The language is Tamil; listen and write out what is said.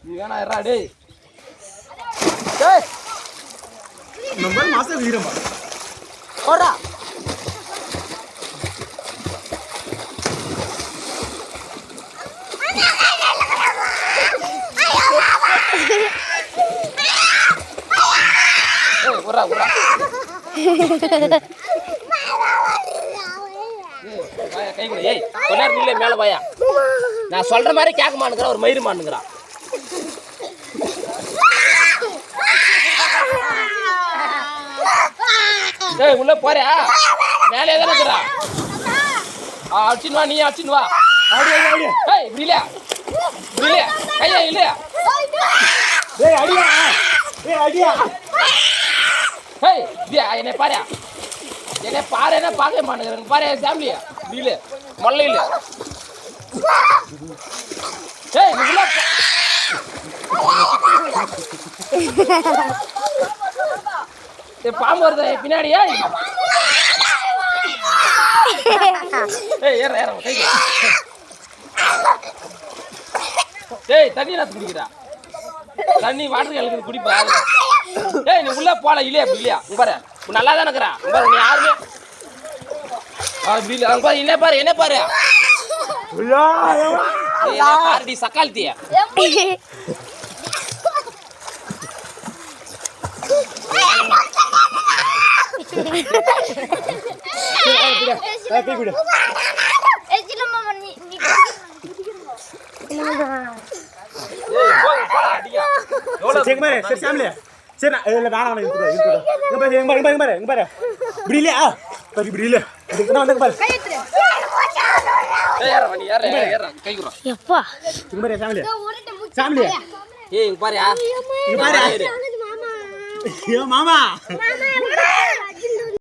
நீ வேணா இருடா டேய் டேய் நம்ம மாசம் வீரமா போடா ஏய் உரா உரா வாயா கை கொடு ஏய் கொண்டார் நில்ல மேல வாயா நான் சொல்ற மாதிரி கேட்க மாட்டேங்கற ஒரு மயிறு மாட்டேங்கறான் ஏய் உள்ள போறா மேலே தான இருக்கறா அடிச்சின் வா நீ அடிச்சின் வா ஆடி ஏய் விரில கையா இல்ல டேய் அடியா ஏய் தியா என்ன பாரு என்ன பார்க்க மாட்டேங்கறங்க பாரு ஃபேமிலியா விரில மொல்ல இல்ல ஏய் உள்ள பாம்பு வருது பின்னாடி ஏய் ஏற கை டேய் தண்ணி நான் குடிக்கிறா தண்ணி வாட்டர் கலக்குது குடிப்பா டேய் நீ உள்ள போல இல்லையா இல்லையா இங்க பாரு நல்லா தான இருக்கறா இங்க பாரு நீ யாருமே பில் அங்க பாரு என்ன பாரு ஏய் பாருடி சக்கால்தியா மாமா